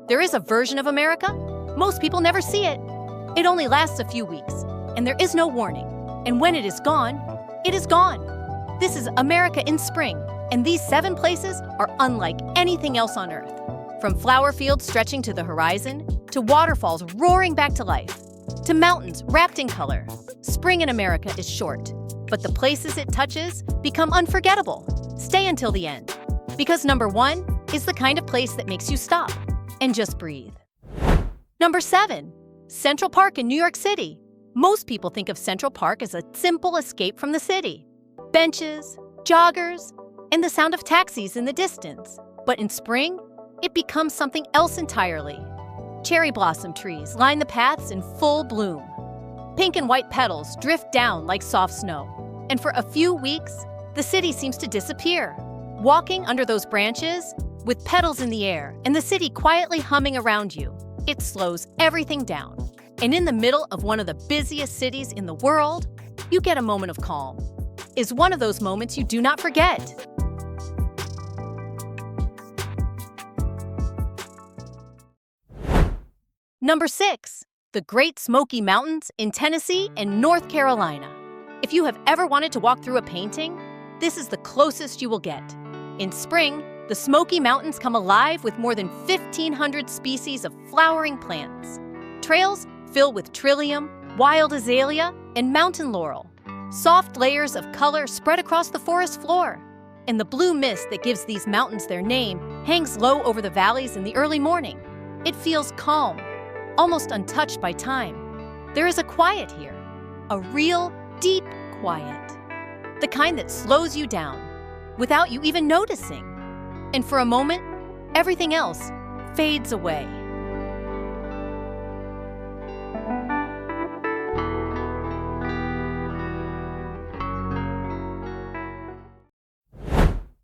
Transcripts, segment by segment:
there is a version of America. Most people never see it. It only lasts a few weeks, and there is no warning. And when it is gone, it is gone. This is America in spring, and these 7 places are unlike anything else on Earth. From flower fields stretching to the horizon, to waterfalls roaring back to life, to mountains wrapped in color. Spring in America is short, but the places it touches become unforgettable. Stay until the end, because number 1 is the kind of place that makes you stop and just breathe. Number 7, Central Park in New York City. Most people think of Central Park as a simple escape from the city. Benches, joggers, and the sound of taxis in the distance. But in spring, it becomes something else entirely. Cherry blossom trees line the paths in full bloom. Pink and white petals drift down like soft snow. And for a few weeks, the city seems to disappear. Walking under those branches, with petals in the air and the city quietly humming around you, it slows everything down. And in the middle of one of the busiest cities in the world, you get a moment of calm. It's one of those moments you do not forget. Number 6, the Great Smoky Mountains in Tennessee and North Carolina. If you have ever wanted to walk through a painting, this is the closest you will get. In spring, the Smoky Mountains come alive with more than 1,500 species of flowering plants. Trails fill with trillium, wild azalea, and mountain laurel. Soft layers of color spread across the forest floor. And the blue mist that gives these mountains their name hangs low over the valleys in the early morning. It feels calm, almost untouched by time. There is a quiet here, a real, deep quiet. The kind that slows you down, without you even noticing. And for a moment, everything else fades away.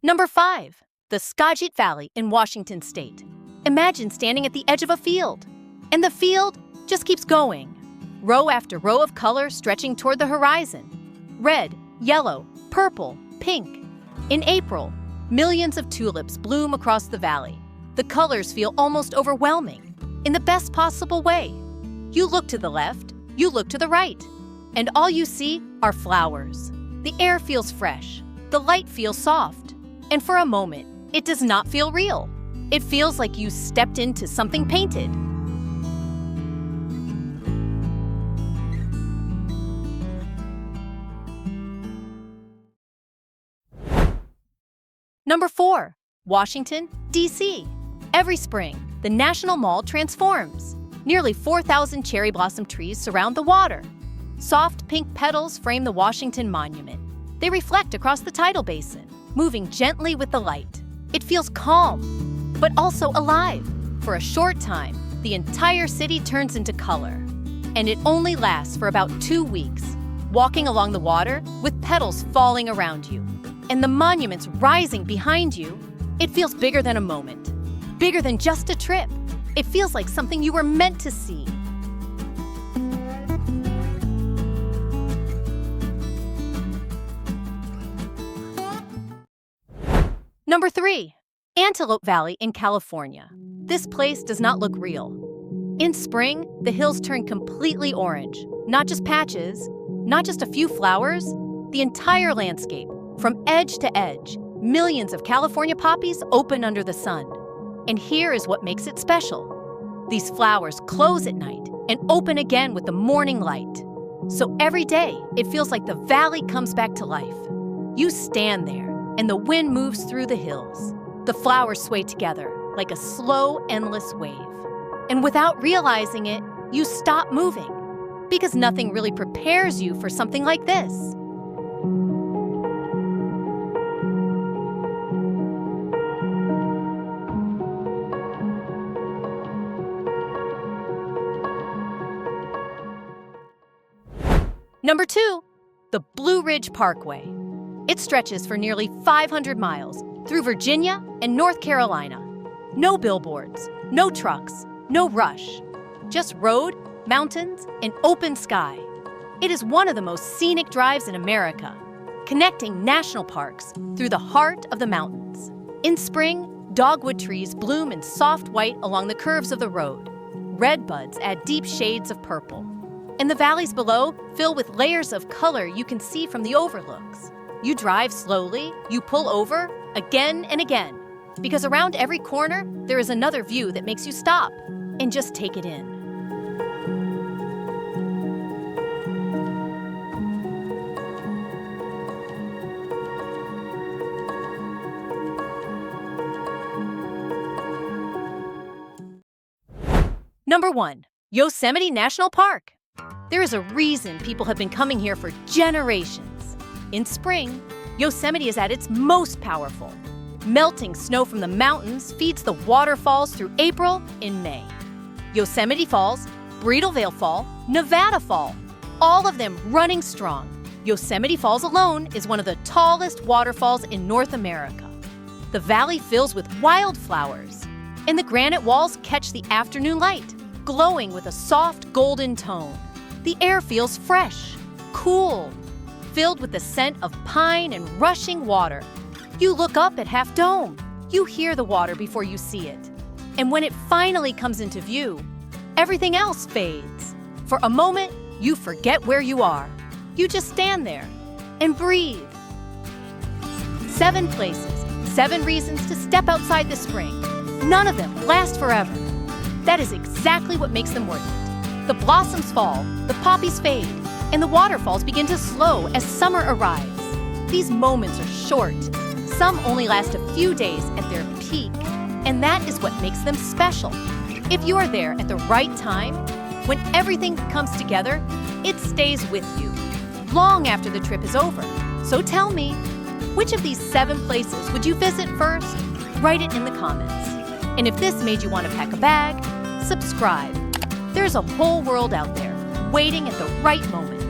Number 5, the Skagit Valley in Washington State. Imagine standing at the edge of a field, and the field just keeps going. Row after row of color stretching toward the horizon. Red, yellow, purple, pink. In April, millions of tulips bloom across the valley. The colors feel almost overwhelming, in the best possible way. You look to the left, you look to the right, and all you see are flowers. The air feels fresh, the light feels soft, and for a moment, it does not feel real. It feels like you stepped into something painted. Number 4, Washington, D.C. Every spring, the National Mall transforms. Nearly 4,000 cherry blossom trees surround the water. Soft pink petals frame the Washington Monument. They reflect across the tidal basin, moving gently with the light. It feels calm, but also alive. For a short time, the entire city turns into color. And it only lasts for about 2 weeks, walking along the water with petals falling around you. And the monuments rising behind you, it feels bigger than a moment, bigger than just a trip. It feels like something you were meant to see. Number 3, Antelope Valley in California. This place does not look real. In spring, the hills turn completely orange. Not just patches, not just a few flowers, the entire landscape. From edge to edge, millions of California poppies open under the sun. And here is what makes it special. These flowers close at night and open again with the morning light. So every day, it feels like the valley comes back to life. You stand there, and the wind moves through the hills. The flowers sway together like a slow, endless wave. And without realizing it, you stop moving, because nothing really prepares you for something like this. Number 2, the Blue Ridge Parkway. It stretches for nearly 500 miles through Virginia and North Carolina. No billboards, no trucks, no rush. Just road, mountains, and open sky. It is one of the most scenic drives in America, connecting national parks through the heart of the mountains. In spring, Dogwood trees bloom in soft white along the curves of the road. Redbuds add deep shades of purple. And the valleys below fill with layers of color you can see from the overlooks. You drive slowly, you pull over, again and again, because around every corner, there is another view that makes you stop and just take it in. Number 1. Yosemite National Park. There is a reason people have been coming here for generations. In spring, Yosemite is at its most powerful. Melting snow from the mountains feeds the waterfalls through April and May. Yosemite Falls, Bridalveil Fall, Nevada Fall, all of them running strong. Yosemite Falls alone is one of the tallest waterfalls in North America. The valley fills with wildflowers, and the granite walls catch the afternoon light, glowing with a soft golden tone. The air feels fresh, cool, filled with the scent of pine and rushing water. You look up at Half Dome. You hear the water before you see it. And when it finally comes into view, everything else fades. For a moment, you forget where you are. You just stand there and breathe. 7 places, 7 reasons to step outside this spring. None of them last forever. That is exactly what makes them worth it. The blossoms fall, the poppies fade, and the waterfalls begin to slow as summer arrives. These moments are short. Some only last a few days at their peak, and that is what makes them special. If you are there at the right time, when everything comes together, it stays with you long after the trip is over. So tell me, which of these 7 places would you visit first? Write it in the comments. And if this made you want to pack a bag, subscribe. There's a whole world out there waiting at the right moment.